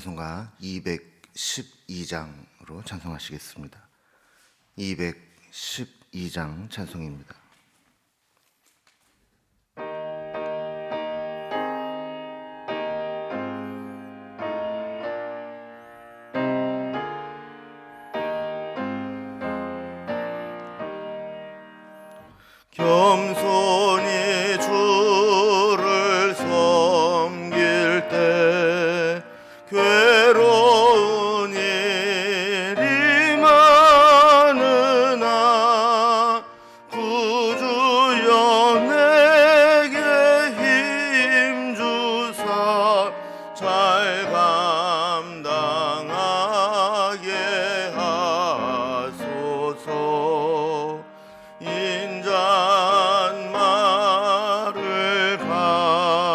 찬송가 212장으로 찬송하시겠습니다. 212장 찬송입니다. 겸손히 주를 섬길 때 괴로운 일이 많으나 구주여 내게 힘주사 잘 감당하게 하소서. 인잣말을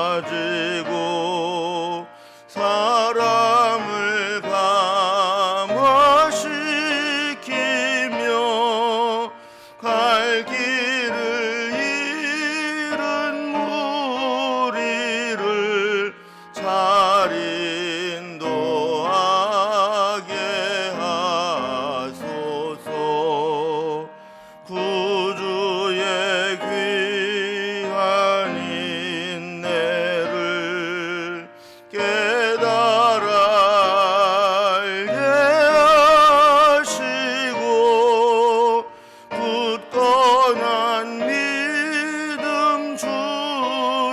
가지고 사람을 감화시키며 갈 길을 잃은 무리를 잘 인도하게 하소서. 구주의 귀한 인내를 깨달아 알게 하시고 굳건한 믿음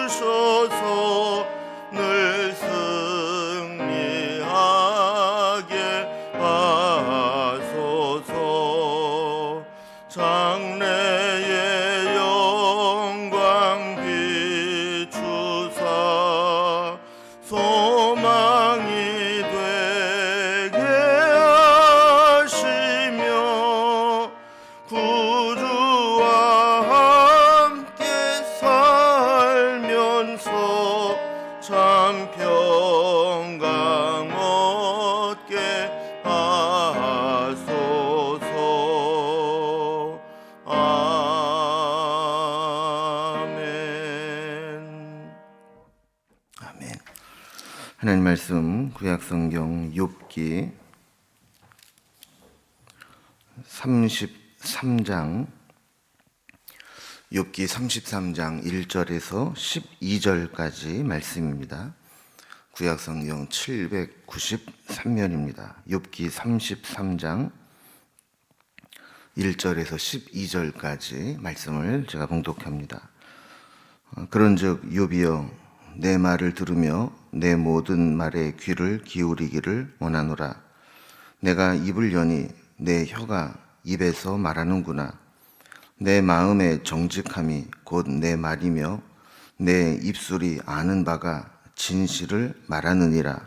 주셔서 늘 승리하게 하소서. 장래의 영광 비추사 소망이 되게 하시며 구주와 함께 살면서 참 평강 얻게 하소서. 아멘. 아멘. 하나님 말씀 구약성경 욥기 33장 욥기 33장 1절에서 12절까지 말씀입니다. 구약성경 793면입니다. 욥기 33장 1절에서 12절까지 말씀을 제가 봉독합니다. 그런즉 욥이여 내 말을 들으며 내 모든 말에 귀를 기울이기를 원하노라. 내가 입을 여니 내 혀가 입에서 말하는구나. 내 마음의 정직함이 곧 내 말이며 내 입술이 아는 바가 진실을 말하느니라.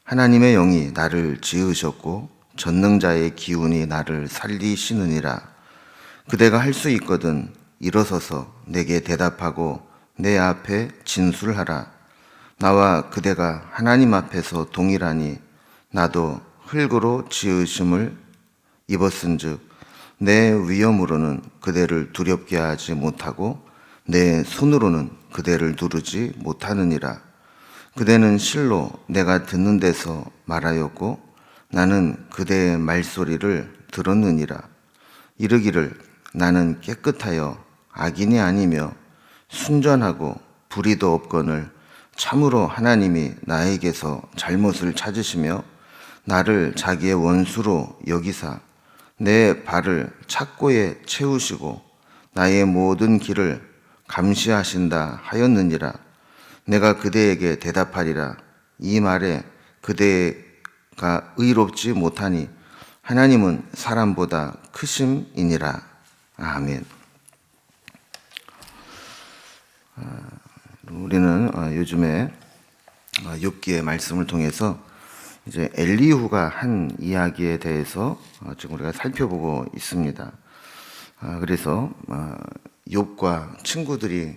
하나님의 영이 나를 지으셨고 전능자의 기운이 나를 살리시느니라. 그대가 할 수 있거든 일어서서 내게 대답하고 내 앞에 진술하라. 나와 그대가 하나님 앞에서 동일하니 나도 흙으로 지으심을 입었은즉 내 위엄으로는 그대를 두렵게 하지 못하고 내 손으로는 그대를 누르지 못하느니라. 그대는 실로 내가 듣는 데서 말하였고 나는 그대의 말소리를 들었느니라. 이르기를 나는 깨끗하여 악인이 아니며 순전하고 불의도 없거늘 참으로 하나님이 나에게서 잘못을 찾으시며 나를 자기의 원수로 여기사 내 발을 착고에 채우시고 나의 모든 길을 감시하신다 하였느니라. 내가 그대에게 대답하리라. 이 말에 그대가 의롭지 못하니 하나님은 사람보다 크심이니라. 아멘. 우리는 요즘에 욥기의 말씀을 통해서 이제 엘리후가 한 이야기에 대해서 지금 우리가 살펴보고 있습니다. 그래서 욥과 친구들이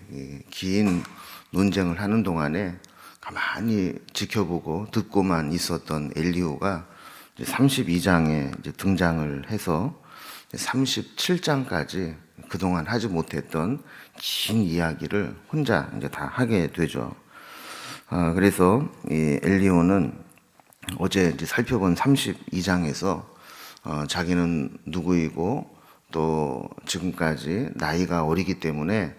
긴 논쟁을 하는 동안에 가만히 지켜보고 듣고만 있었던 엘리후가 32장에 등장을 해서 37장까지 그동안 하지 못했던 긴 이야기를 혼자 이제 다 하게 되죠. 그래서 이 엘리후는 어제 이제 살펴본 32장에서 자기는 누구이고 또 지금까지 나이가 어리기 때문에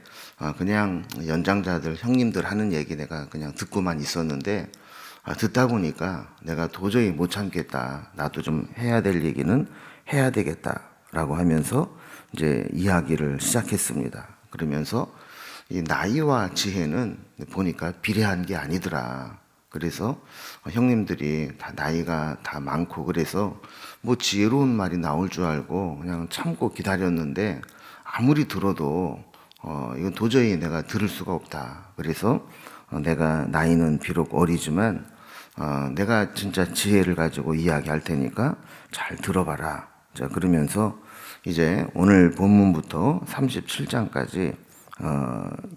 그냥 연장자들 형님들 하는 얘기 내가 그냥 듣고만 있었는데 듣다 보니까 내가 도저히 못 참겠다. 나도 좀 해야 될 얘기는 해야 되겠다라고 하면서 이제 이야기를 시작했습니다. 그러면서 이 나이와 지혜는 보니까 비례한 게 아니더라. 그래서 형님들이 다 나이가 다 많고 그래서 뭐 지혜로운 말이 나올 줄 알고 그냥 참고 기다렸는데 아무리 들어도 이건 도저히 내가 들을 수가 없다. 그래서 내가 나이는 비록 어리지만 내가 진짜 지혜를 가지고 이야기할 테니까 잘 들어봐라. 자, 그러면서 이제 오늘 본문부터 37장까지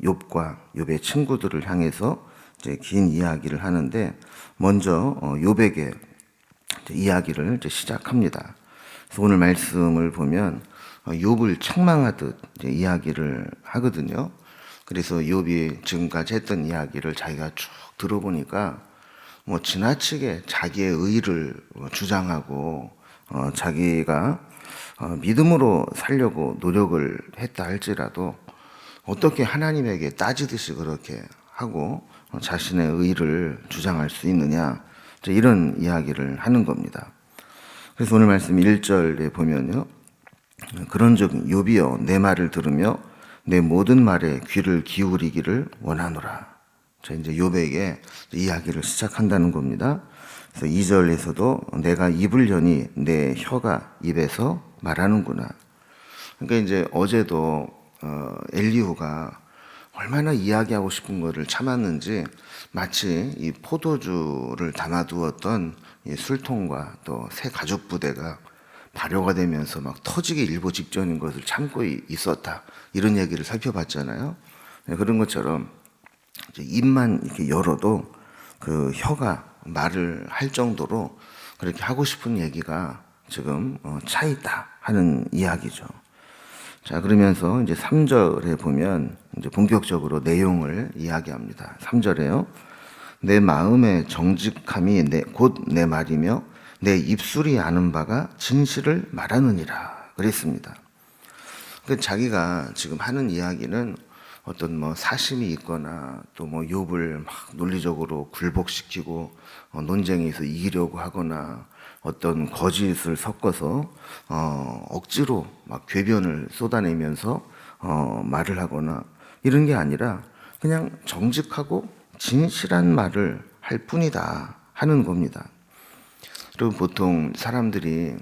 욥과 욥의 친구들을 향해서 이제 긴 이야기를 하는데 먼저 욥에게 이야기를 이제 시작합니다. 그래서 오늘 말씀을 보면 욥을 책망하듯 이제 이야기를 하거든요. 그래서 욥이 지금까지 했던 이야기를 자기가 쭉 들어보니까 뭐 지나치게 자기의 의를 주장하고 자기가 믿음으로 살려고 노력을 했다 할지라도 어떻게 하나님에게 따지듯이 그렇게 하고 자신의 의를 주장할 수 있느냐 이런 이야기를 하는 겁니다. 그래서 오늘 말씀 1절에 보면요. 그런즉 욥이여 내 말을 들으며 내 모든 말에 귀를 기울이기를 원하노라. 자, 이제 욥에게 이야기를 시작한다는 겁니다. 그래서 2절에서도 내가 입을 여니 내 혀가 입에서 말하는구나. 그러니까 이제 어제도 엘리후가 얼마나 이야기하고 싶은 거를 참았는지 마치 이 포도주를 담아두었던 이 술통과 또 새 가죽 부대가 발효가 되면서 막 터지기 일보 직전인 것을 참고 있었다. 이런 얘기를 살펴봤잖아요. 그런 것처럼 이제 입만 이렇게 열어도 그 혀가 말을 할 정도로 그렇게 하고 싶은 얘기가 지금 차 있다 하는 이야기죠. 자, 그러면서 이제 3절에 보면 이제 본격적으로 내용을 이야기합니다. 3절에요. 내 마음의 정직함이 곧 내 말이며 내 입술이 아는 바가 진실을 말하느니라 그랬습니다. 그 자기가 지금 하는 이야기는 어떤 뭐 사심이 있거나 또 뭐 욥을 막 논리적으로 굴복시키고 논쟁에서 이기려고 하거나 어떤 거짓을 섞어서 억지로 막 궤변을 쏟아내면서 말을 하거나 이런 게 아니라 그냥 정직하고 진실한 말을 할 뿐이다 하는 겁니다. 그리고 보통 사람들이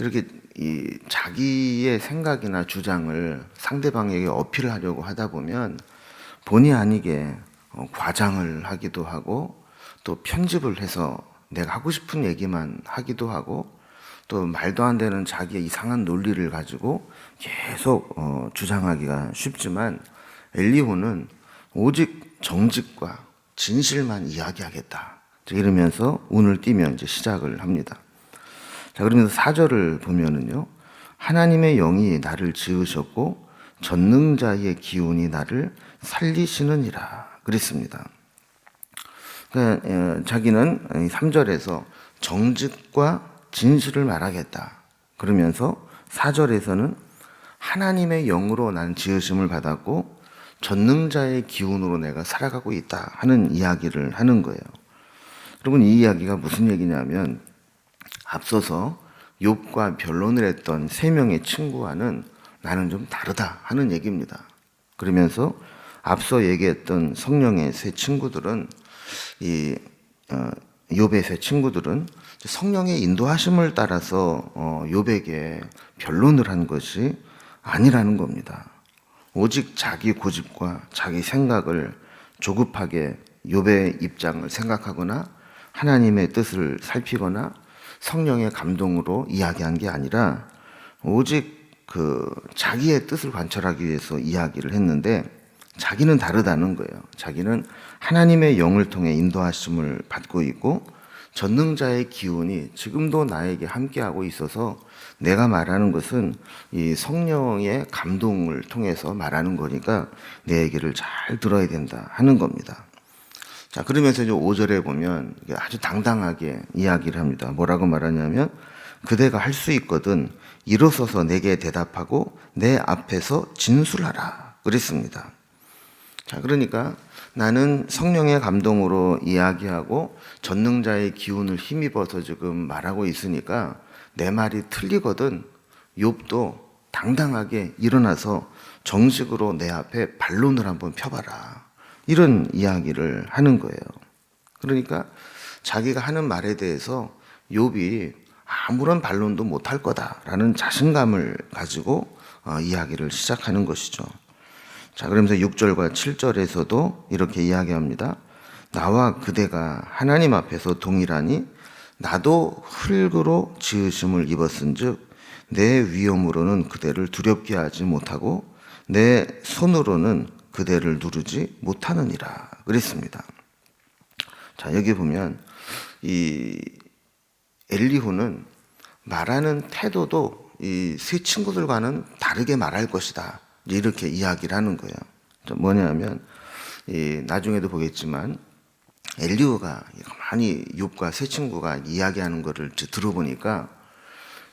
이렇게 이 자기의 생각이나 주장을 상대방에게 어필하려고 하다 보면 본의 아니게 과장을 하기도 하고 또 편집을 해서 내가 하고 싶은 얘기만 하기도 하고 또 말도 안 되는 자기의 이상한 논리를 가지고 계속 주장하기가 쉽지만 엘리후는 오직 정직과 진실만 이야기하겠다. 이러면서 운을 띄며 이제 시작을 합니다. 자, 그러면서 4절을 보면은요. 하나님의 영이 나를 지으셨고 전능자의 기운이 나를 살리시느니라 그랬습니다. 그러니까 자기는 3절에서 정직과 진실을 말하겠다. 그러면서 4절에서는 하나님의 영으로 난 지으심을 받았고 전능자의 기운으로 내가 살아가고 있다 하는 이야기를 하는 거예요. 여러분 이 이야기가 무슨 얘기냐면 앞서서 욥과 변론을 했던 3명의 친구와는 나는 좀 다르다 하는 얘기입니다. 그러면서 앞서 얘기했던 성령의 세 친구들은 이 욥의 세 친구들은 성령의 인도하심을 따라서 욥에게 변론을 한 것이 아니라는 겁니다. 오직 자기 고집과 자기 생각을 조급하게 욥의 입장을 생각하거나 하나님의 뜻을 살피거나 성령의 감동으로 이야기한 게 아니라 오직 그 자기의 뜻을 관철하기 위해서 이야기를 했는데 자기는 다르다는 거예요. 자기는 하나님의 영을 통해 인도하심을 받고 있고 전능자의 기운이 지금도 나에게 함께하고 있어서 내가 말하는 것은 이 성령의 감동을 통해서 말하는 거니까 내 얘기를 잘 들어야 된다 하는 겁니다. 자, 그러면서 이제 5절에 보면 아주 당당하게 이야기를 합니다. 뭐라고 말하냐면, 그대가 할 수 있거든 일어서서 내게 대답하고 내 앞에서 진술하라 그랬습니다. 자, 그러니까 나는 성령의 감동으로 이야기하고 전능자의 기운을 힘입어서 지금 말하고 있으니까 내 말이 틀리거든 욥도 당당하게 일어나서 정식으로 내 앞에 반론을 한번 펴봐라, 이런 이야기를 하는 거예요. 그러니까 자기가 하는 말에 대해서 욥이 아무런 반론도 못할 거다라는 자신감을 가지고 이야기를 시작하는 것이죠. 자, 그러면서 6절과 7절에서도 이렇게 이야기합니다. 나와 그대가 하나님 앞에서 동일하니 나도 흙으로 지으심을 입었은즉 내 위엄으로는 그대를 두렵게 하지 못하고 내 손으로는 그대를 누르지 못하느니라 그랬습니다. 자, 여기 보면 이 엘리후는 말하는 태도도 이 세 친구들과는 다르게 말할 것이다, 이렇게 이야기를 하는 거예요. 뭐냐면 나중에도 보겠지만 엘리후가 많이 욥과 세 친구가 이야기하는 것을 들어보니까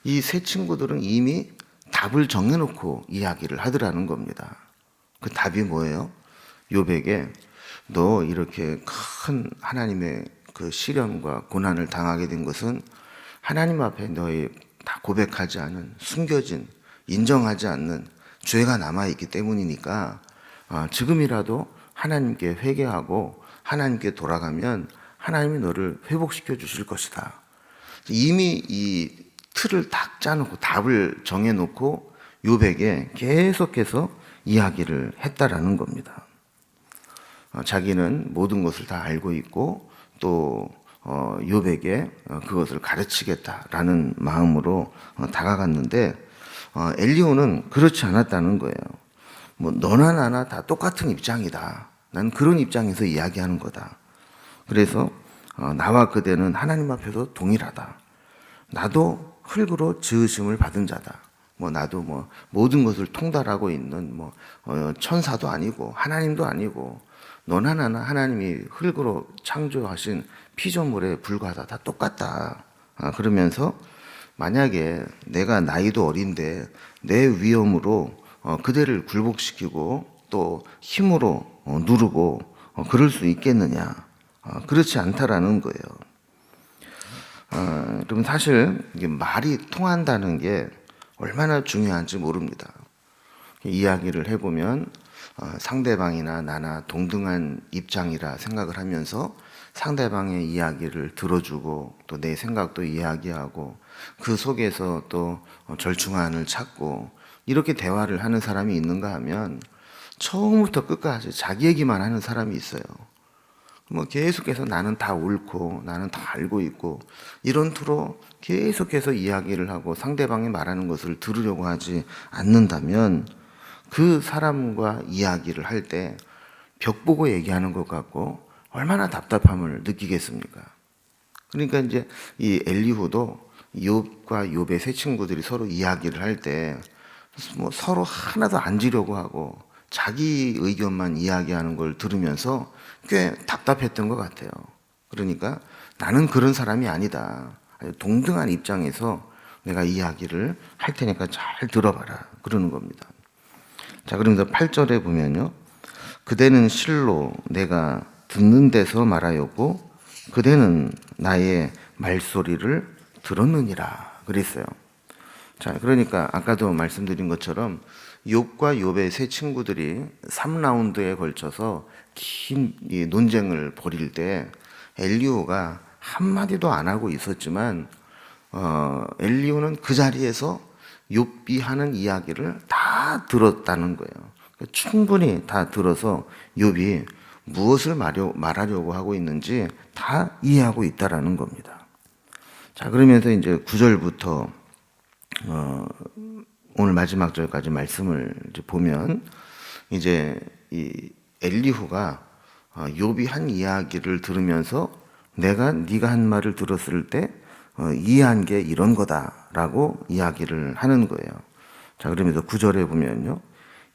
이 세 친구들은 이미 답을 정해놓고 이야기를 하더라는 겁니다. 그 답이 뭐예요? 욥에게 너 이렇게 큰 하나님의 그 시련과 고난을 당하게 된 것은 하나님 앞에 너희 다 고백하지 않은, 숨겨진, 인정하지 않는 죄가 남아있기 때문이니까 지금이라도 하나님께 회개하고 하나님께 돌아가면 하나님이 너를 회복시켜 주실 것이다. 이미 이 틀을 딱 짜놓고 답을 정해놓고 욥에게 계속해서 이야기를 했다라는 겁니다. 자기는 모든 것을 다 알고 있고 또 욥에게 그것을 가르치겠다라는 마음으로 다가갔는데 엘리후는 그렇지 않았다는 거예요. 뭐 너나 나나 다 똑같은 입장이다. 난 그런 입장에서 이야기하는 거다. 그래서 나와 그대는 하나님 앞에서 동일하다. 나도 흙으로 지으심을 받은 자다. 뭐 나도 뭐 모든 것을 통달하고 있는 뭐 천사도 아니고 하나님도 아니고 너나 나나 하나님이 흙으로 창조하신 피조물에 불과하다. 다 똑같다. 그러면서 만약에 내가 나이도 어린데 내 위엄으로 그대를 굴복시키고 또 힘으로 누르고 그럴 수 있겠느냐. 그렇지 않다라는 거예요. 그럼 사실 이게 말이 통한다는 게 얼마나 중요한지 모릅니다. 이야기를 해보면 상대방이나 나나 동등한 입장이라 생각을 하면서 상대방의 이야기를 들어주고 또 내 생각도 이야기하고 그 속에서 또 절충안을 찾고 이렇게 대화를 하는 사람이 있는가 하면 처음부터 끝까지 자기 얘기만 하는 사람이 있어요. 뭐 계속해서 나는 다 옳고 나는 다 알고 있고 이런 투로 계속해서 이야기를 하고 상대방이 말하는 것을 들으려고 하지 않는다면 그 사람과 이야기를 할 때 벽 보고 얘기하는 것 같고 얼마나 답답함을 느끼겠습니까? 그러니까 이제 이 엘리후도 욥과 욥의 세 친구들이 서로 이야기를 할 때 뭐 서로 하나도 안 지려고 하고 자기 의견만 이야기하는 걸 들으면서 꽤 답답했던 것 같아요. 그러니까 나는 그런 사람이 아니다. 동등한 입장에서 내가 이야기를 할 테니까 잘 들어봐라. 그러는 겁니다. 자, 그러면서 8절에 보면요. 그대는 실로 내가 듣는 데서 말하였고 그대는 나의 말소리를 들었느니라 그랬어요. 자, 그러니까 아까도 말씀드린 것처럼 욥과 욥의 세 친구들이 3라운드에 걸쳐서 긴 논쟁을 벌일 때 엘리후가 한마디도 안 하고 있었지만 엘리후는 그 자리에서 욥이 하는 이야기를 다 들었다는 거예요. 충분히 다 들어서 욥이 무엇을 말하려고 하고 있는지 다 이해하고 있다라는 겁니다. 자, 그러면서 이제 9절부터 오늘 마지막 절까지 말씀을 이제 보면 이제 이 엘리후가 욥이 한 이야기를 들으면서 네가 한 말을 들었을 때 이해한 게 이런 거다라고 이야기를 하는 거예요. 자, 그러면서 9절에 보면요.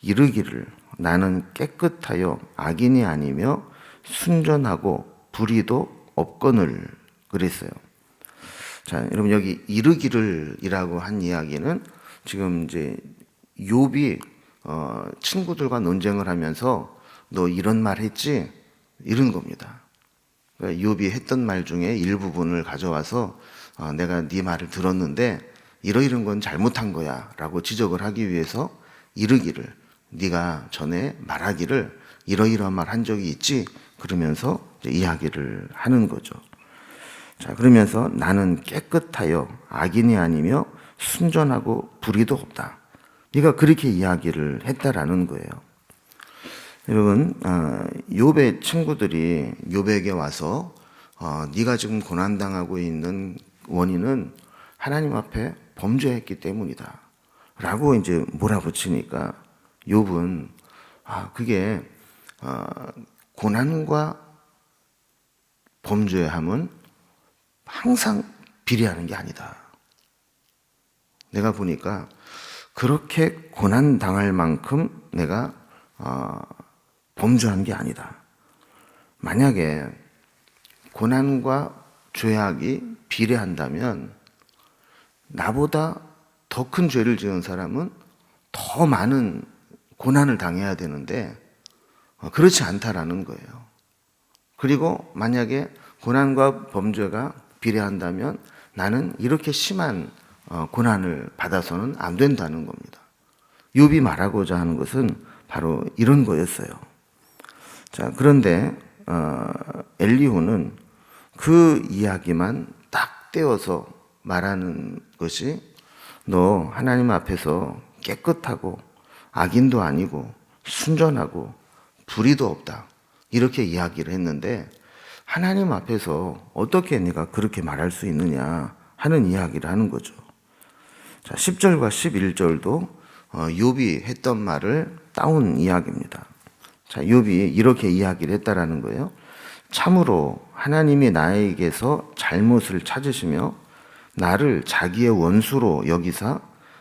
이르기를 나는 깨끗하여 악인이 아니며 순전하고 불의도 없거늘 그랬어요. 자, 여러분 여기 이르기를이라고 한 이야기는 지금 이제 욥이 친구들과 논쟁을 하면서 너 이런 말 했지? 이런 겁니다. 그러니까 욥이 했던 말 중에 일부분을 가져와서 내가 네 말을 들었는데 이러이런 건 잘못한 거야 라고 지적을 하기 위해서 이르기를, 네가 전에 말하기를 이러이러한 말 한 적이 있지? 그러면서 이야기를 하는 거죠. 자, 그러면서 나는 깨끗하여 악인이 아니며 순전하고 불의도 없다. 네가 그렇게 이야기를 했다라는 거예요. 여러분, 욥의 친구들이 욥에게 와서 네가 지금 고난당하고 있는 원인은 하나님 앞에 범죄했기 때문이다 라고 이제 몰아붙이니까 욥은 그게 고난과 범죄함은 항상 비례하는 게 아니다. 내가 보니까 그렇게 고난당할 만큼 내가 범죄한 게 아니다. 만약에 고난과 죄악이 비례한다면 나보다 더 큰 죄를 지은 사람은 더 많은 고난을 당해야 되는데 그렇지 않다라는 거예요. 그리고 만약에 고난과 범죄가 비례한다면 나는 이렇게 심한 고난을 받아서는 안 된다는 겁니다. 욥이 말하고자 하는 것은 바로 이런 거였어요. 자, 그런데 엘리후는 그 이야기만 딱 떼어서 말하는 것이 너 하나님 앞에서 깨끗하고 악인도 아니고 순전하고 불의도 없다 이렇게 이야기를 했는데 하나님 앞에서 어떻게 네가 그렇게 말할 수 있느냐 하는 이야기를 하는 거죠. 자, 10절과 11절도 욥이 했던 말을 따온 이야기입니다. 자, 욥이 이렇게 이야기를 했다라는 거예요. 참으로 하나님이 나에게서 잘못을 찾으시며 나를 자기의 원수로 여기사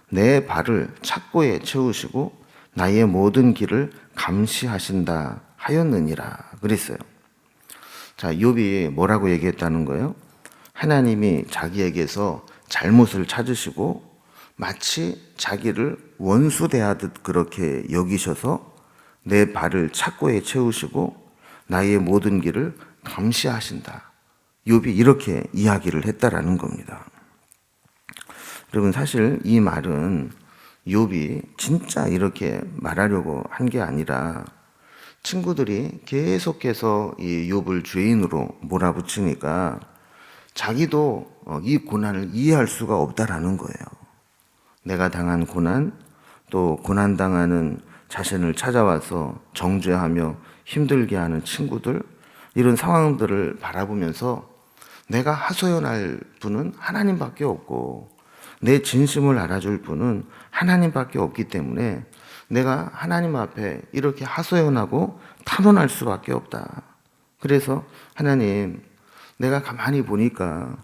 내 발을 착고에 채우시고 나의 모든 길을 감시하신다 하였느니라 그랬어요. 자, 욥이 뭐라고 얘기했다는 거예요? 하나님이 자기에게서 잘못을 찾으시고 마치 자기를 원수 대하듯 그렇게 여기셔서 내 발을 착고에 채우시고 나의 모든 길을 감시하신다. 욥이 이렇게 이야기를 했다라는 겁니다. 여러분, 사실 이 말은 욥이 진짜 이렇게 말하려고 한 게 아니라 친구들이 계속해서 이 욥을 죄인으로 몰아붙이니까 자기도 이 고난을 이해할 수가 없다라는 거예요. 내가 당한 고난, 또 고난당하는 자신을 찾아와서 정죄하며 힘들게 하는 친구들, 이런 상황들을 바라보면서 내가 하소연할 분은 하나님밖에 없고 내 진심을 알아줄 분은 하나님밖에 없기 때문에 내가 하나님 앞에 이렇게 하소연하고 탄원할 수밖에 없다. 그래서 하나님, 내가 가만히 보니까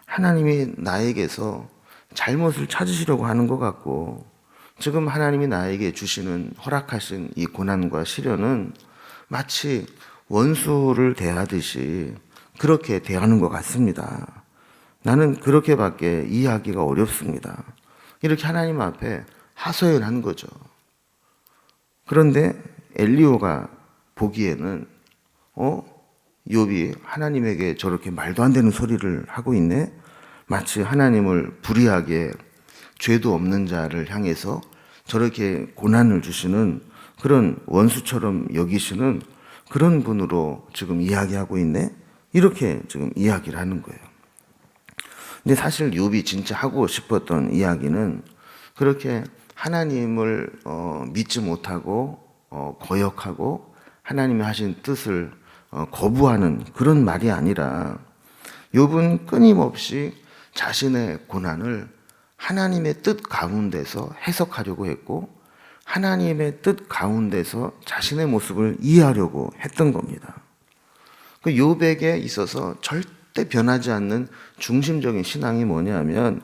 하나님이 나에게서 잘못을 찾으시려고 하는 것 같고 지금 하나님이 나에게 주시는 허락하신 이 고난과 시련은 마치 원수를 대하듯이 그렇게 대하는 것 같습니다. 나는 그렇게밖에 이해하기가 어렵습니다. 이렇게 하나님 앞에 하소연한 거죠. 그런데 엘리후가 보기에는 욥이 하나님에게 저렇게 말도 안 되는 소리를 하고 있네. 마치 하나님을 불의하게 죄도 없는 자를 향해서 저렇게 고난을 주시는 그런 원수처럼 여기시는 그런 분으로 지금 이야기하고 있네. 이렇게 지금 이야기를 하는 거예요. 근데 사실 욥이 진짜 하고 싶었던 이야기는 그렇게 하나님을 믿지 못하고 거역하고 하나님이 하신 뜻을 거부하는 그런 말이 아니라 욥은 끊임없이 자신의 고난을 하나님의 뜻 가운데서 해석하려고 했고 하나님의 뜻 가운데서 자신의 모습을 이해하려고 했던 겁니다. 그 욥에게 있어서 절대 변하지 않는 중심적인 신앙이 뭐냐면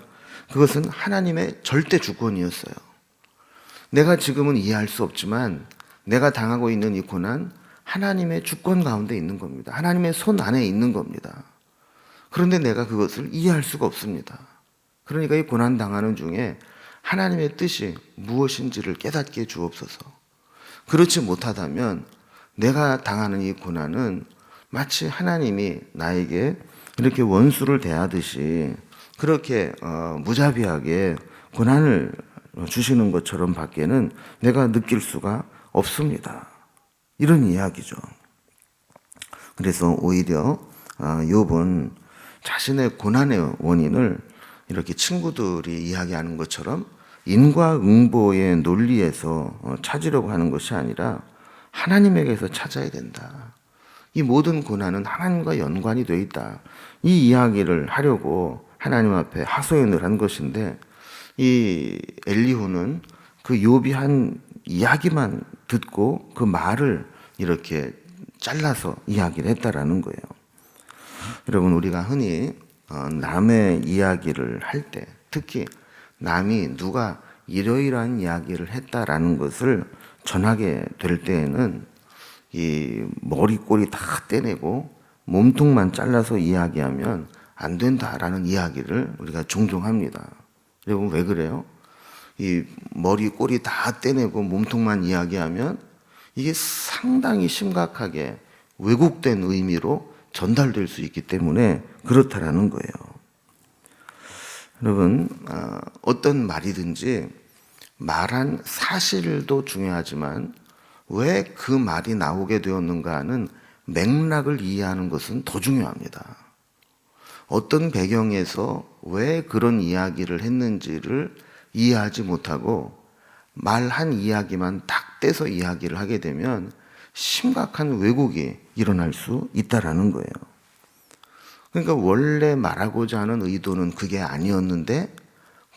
그것은 하나님의 절대 주권이었어요. 내가 지금은 이해할 수 없지만 내가 당하고 있는 이 고난 하나님의 주권 가운데 있는 겁니다. 하나님의 손 안에 있는 겁니다. 그런데 내가 그것을 이해할 수가 없습니다. 그러니까 이 고난 당하는 중에 하나님의 뜻이 무엇인지를 깨닫게 주옵소서. 그렇지 못하다면 내가 당하는 이 고난은 마치 하나님이 나에게 이렇게 원수를 대하듯이 그렇게 무자비하게 고난을 주시는 것처럼 밖에는 내가 느낄 수가 없습니다. 이런 이야기죠. 그래서 오히려 욥은 자신의 고난의 원인을 이렇게 친구들이 이야기하는 것처럼 인과응보의 논리에서 찾으려고 하는 것이 아니라 하나님에게서 찾아야 된다. 이 모든 고난은 하나님과 연관이 되어 있다. 이 이야기를 하려고 하나님 앞에 하소연을 한 것인데 이 엘리후는 그 욥이 한 이야기만 듣고 그 말을 이렇게 잘라서 이야기를 했다라는 거예요. 여러분, 우리가 흔히 남의 이야기를 할 때, 특히 남이 누가 이러이러한 이야기를 했다라는 것을 전하게 될 때에는 이 머리 꼬리 다 떼내고 몸통만 잘라서 이야기하면 안 된다라는 이야기를 우리가 종종 합니다. 여러분, 왜 그래요? 이 머리 꼬리 다 떼내고 몸통만 이야기하면 이게 상당히 심각하게 왜곡된 의미로 전달될 수 있기 때문에 그렇다라는 거예요. 여러분, 어떤 말이든지 말한 사실도 중요하지만 왜 그 말이 나오게 되었는가 하는 맥락을 이해하는 것은 더 중요합니다. 어떤 배경에서 왜 그런 이야기를 했는지를 이해하지 못하고 말한 이야기만 딱 떼서 이야기를 하게 되면 심각한 왜곡이 일어날 수 있다라는 거예요. 그러니까 원래 말하고자 하는 의도는 그게 아니었는데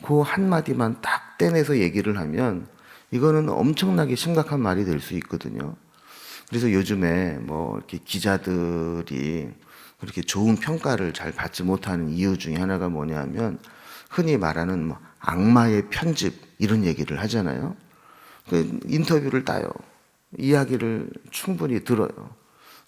그 한마디만 딱 떼내서 얘기를 하면 이거는 엄청나게 심각한 말이 될 수 있거든요. 그래서 요즘에 뭐 이렇게 기자들이 그렇게 좋은 평가를 잘 받지 못하는 이유 중에 하나가 뭐냐면 흔히 말하는 뭐 악마의 편집 이런 얘기를 하잖아요. 그 인터뷰를 따요. 이야기를 충분히 들어요.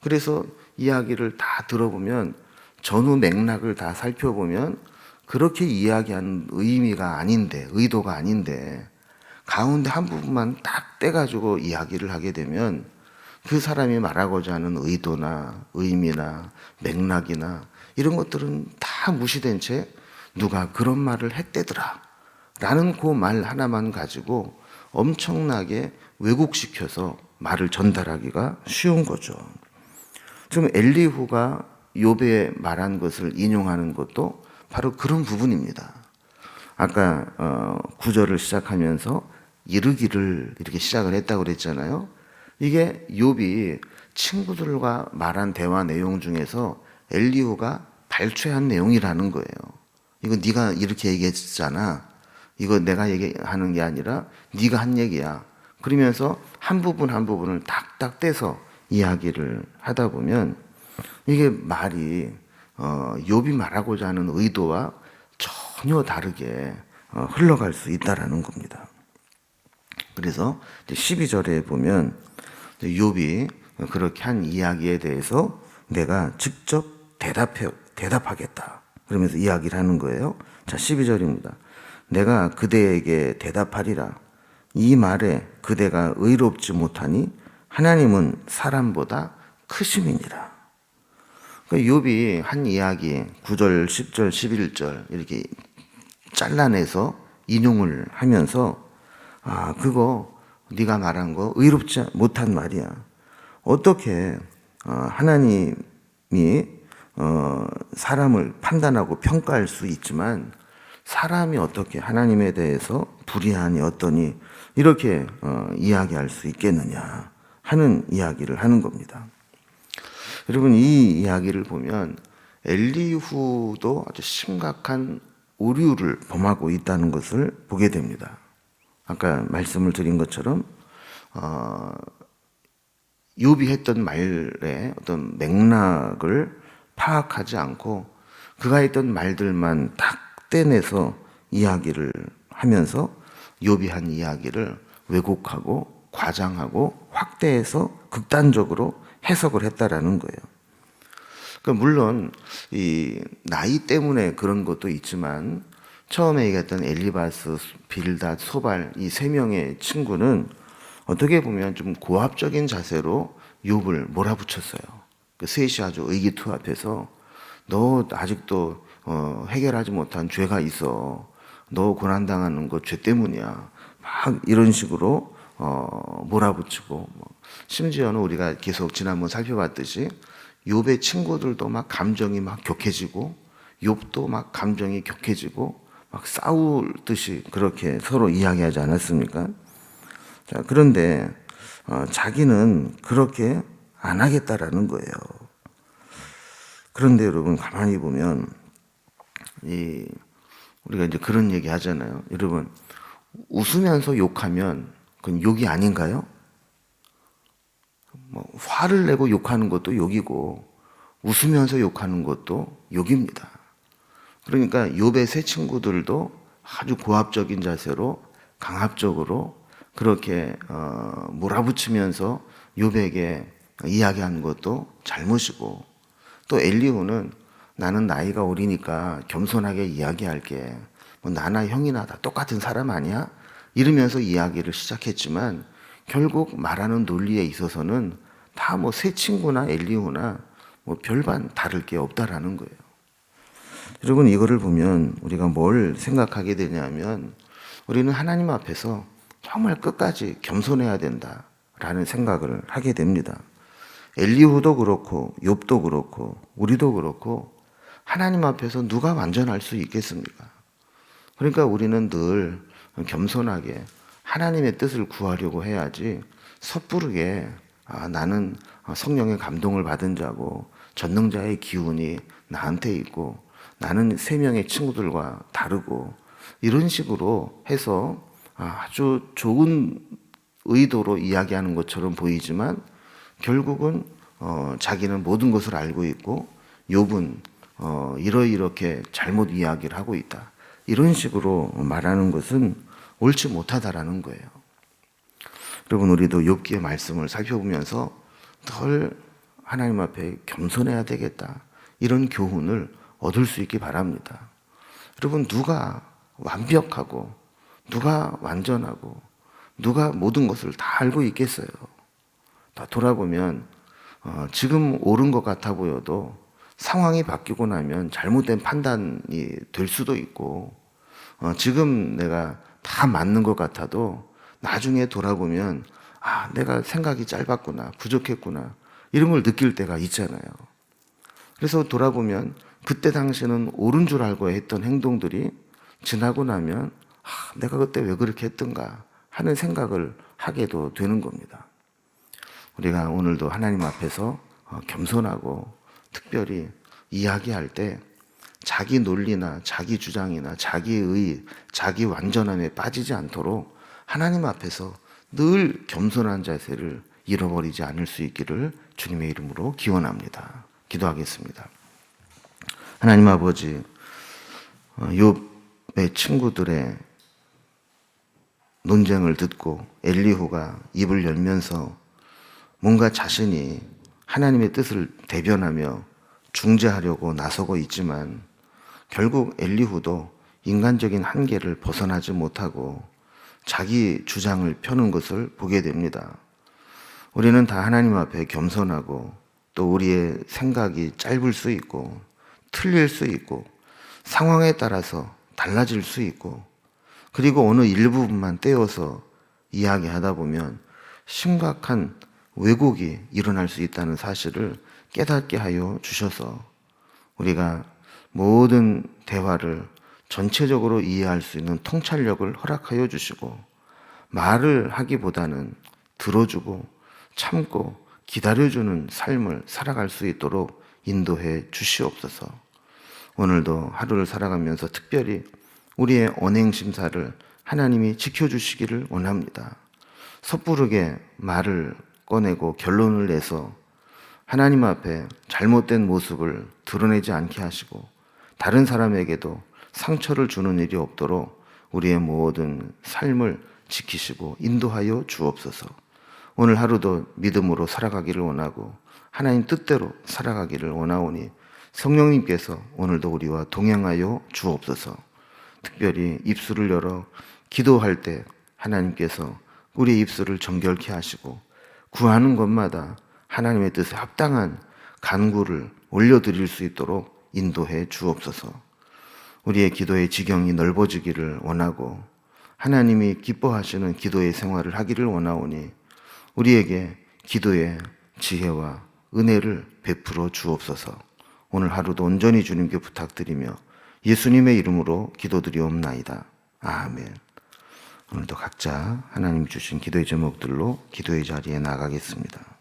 그래서 이야기를 다 들어보면 전후 맥락을 다 살펴보면 그렇게 이야기하는 의미가 아닌데, 의도가 아닌데 가운데 한 부분만 딱 떼가지고 이야기를 하게 되면 그 사람이 말하고자 하는 의도나 의미나 맥락이나 이런 것들은 다 무시된 채 누가 그런 말을 했대더라 라는 그 말 하나만 가지고 엄청나게 왜곡시켜서 말을 전달하기가 쉬운 거죠. 지금 엘리후가 욥의 말한 것을 인용하는 것도 바로 그런 부분입니다. 아까 9절을 시작하면서 이르기를 이렇게 시작을 했다고 그랬잖아요. 이게 욥이 친구들과 말한 대화 내용 중에서 엘리후가 발췌한 내용이라는 거예요. 이거 네가 이렇게 얘기했잖아. 이거 내가 얘기하는 게 아니라 네가 한 얘기야. 그러면서 한 부분 한 부분을 딱딱 떼서 이야기를 하다 보면 이게 말이 욥이 말하고자 하는 의도와 전혀 다르게 흘러갈 수 있다라는 겁니다. 그래서 12절에 보면 욥이 그렇게 한 이야기에 대해서 내가 직접 대답하겠다. 그러면서 이야기를 하는 거예요. 자, 12절입니다. 내가 그대에게 대답하리라. 이 말에 그대가 의롭지 못하니 하나님은 사람보다 크심이니라. 그러니까 욥이 한 이야기 9절, 10절, 11절 이렇게 잘라내서 인용을 하면서 그거 네가 말한 거 의롭지 못한 말이야. 어떻게 하나님이 사람을 판단하고 평가할 수 있지만 사람이 어떻게 하나님에 대해서 불의하니 어떠니 이렇게 이야기할 수 있겠느냐 하는 이야기를 하는 겁니다. 여러분, 이 이야기를 보면 엘리후도 아주 심각한 오류를 범하고 있다는 것을 보게 됩니다. 아까 말씀을 드린 것처럼 욥이 했던 말의 어떤 맥락을 파악하지 않고 그가 했던 말들만 딱 떼내서 이야기를 하면서 욥이 한 이야기를 왜곡하고 과장하고 확대해서 극단적으로 해석을 했다라는 거예요. 그러니까 물론 이 나이 때문에 그런 것도 있지만 처음에 얘기했던 엘리바스, 빌닷, 소발 이 세 명의 친구는 어떻게 보면 좀 고압적인 자세로 욥을 몰아붙였어요. 그 셋이 아주 의기투합해서 너 아직도 해결하지 못한 죄가 있어. 너 고난당하는 거 죄 때문이야. 막 이런 식으로 몰아붙이고 심지어는 우리가 계속 지난번 살펴봤듯이 욥의 친구들도 막 감정이 막 격해지고 욥도 막 감정이 격해지고 막 싸울 듯이 그렇게 서로 이야기하지 않았습니까? 자, 그런데 자기는 그렇게 안 하겠다라는 거예요. 그런데 여러분 가만히 보면 우리가 이제 그런 얘기 하잖아요. 여러분 웃으면서 욕하면 그건 욕이 아닌가요? 화를 내고 욕하는 것도 욕이고 웃으면서 욕하는 것도 욕입니다. 그러니까 욥의 세 친구들도 아주 고압적인 자세로 강압적으로 그렇게 몰아붙이면서 욥에게 이야기하는 것도 잘못이고 또 엘리후는 나는 나이가 어리니까 겸손하게 이야기할게. 나나 형이나 다 똑같은 사람 아니야? 이러면서 이야기를 시작했지만 결국 말하는 논리에 있어서는 다 새 친구나 엘리후나 별반 다를 게 없다라는 거예요. 여러분 이거를 보면 우리가 뭘 생각하게 되냐면 우리는 하나님 앞에서 정말 끝까지 겸손해야 된다라는 생각을 하게 됩니다. 엘리후도 그렇고 욥도 그렇고 우리도 그렇고 하나님 앞에서 누가 완전할 수 있겠습니까? 그러니까 우리는 늘 겸손하게 하나님의 뜻을 구하려고 해야지 섣부르게 나는 성령의 감동을 받은 자고 전능자의 기운이 나한테 있고 나는 세 명의 친구들과 다르고 이런 식으로 해서 아주 좋은 의도로 이야기하는 것처럼 보이지만 결국은 자기는 모든 것을 알고 있고 욥은 이렇게 잘못 이야기를 하고 있다. 이런 식으로 말하는 것은 옳지 못하다라는 거예요. 여러분 우리도 욥기의 말씀을 살펴보면서 덜 하나님 앞에 겸손해야 되겠다. 이런 교훈을 얻을 수 있기 바랍니다. 여러분 누가 완벽하고 누가 완전하고 누가 모든 것을 다 알고 있겠어요. 다 돌아보면 지금 옳은 것 같아 보여도 상황이 바뀌고 나면 잘못된 판단이 될 수도 있고 지금 내가 다 맞는 것 같아도 나중에 돌아보면 내가 생각이 짧았구나 부족했구나 이런 걸 느낄 때가 있잖아요. 그래서 돌아보면 그때 당시는 옳은 줄 알고 했던 행동들이 지나고 나면 내가 그때 왜 그렇게 했던가 하는 생각을 하게도 되는 겁니다. 우리가 오늘도 하나님 앞에서 겸손하고 특별히 이야기할 때 자기 논리나 자기 주장이나 자기의 자기 완전함에 빠지지 않도록 하나님 앞에서 늘 겸손한 자세를 잃어버리지 않을 수 있기를 주님의 이름으로 기원합니다. 기도하겠습니다. 하나님 아버지, 욥의 친구들의 논쟁을 듣고 엘리후가 입을 열면서 뭔가 자신이 하나님의 뜻을 대변하며 중재하려고 나서고 있지만 결국 엘리후도 인간적인 한계를 벗어나지 못하고 자기 주장을 펴는 것을 보게 됩니다. 우리는 다 하나님 앞에 겸손하고 또 우리의 생각이 짧을 수 있고 틀릴 수 있고 상황에 따라서 달라질 수 있고 그리고 어느 일부분만 떼어서 이야기하다 보면 심각한 왜곡이 일어날 수 있다는 사실을 깨닫게 하여 주셔서 우리가 모든 대화를 전체적으로 이해할 수 있는 통찰력을 허락하여 주시고 말을 하기보다는 들어주고 참고 기다려주는 삶을 살아갈 수 있도록 인도해 주시옵소서. 오늘도 하루를 살아가면서 특별히 우리의 언행심사를 하나님이 지켜주시기를 원합니다. 섣부르게 말을 꺼내고 결론을 내서 하나님 앞에 잘못된 모습을 드러내지 않게 하시고 다른 사람에게도 상처를 주는 일이 없도록 우리의 모든 삶을 지키시고 인도하여 주옵소서. 오늘 하루도 믿음으로 살아가기를 원하고 하나님 뜻대로 살아가기를 원하오니 성령님께서 오늘도 우리와 동행하여 주옵소서. 특별히 입술을 열어 기도할 때 하나님께서 우리의 입술을 정결케 하시고 구하는 것마다 하나님의 뜻에 합당한 간구를 올려드릴 수 있도록 인도해 주옵소서. 우리의 기도의 지경이 넓어지기를 원하고 하나님이 기뻐하시는 기도의 생활을 하기를 원하오니 우리에게 기도의 지혜와 은혜를 베풀어 주옵소서. 오늘 하루도 온전히 주님께 부탁드리며 예수님의 이름으로 기도드리옵나이다. 아멘. 오늘도 각자 하나님 주신 기도의 제목들로 기도의 자리에 나가겠습니다.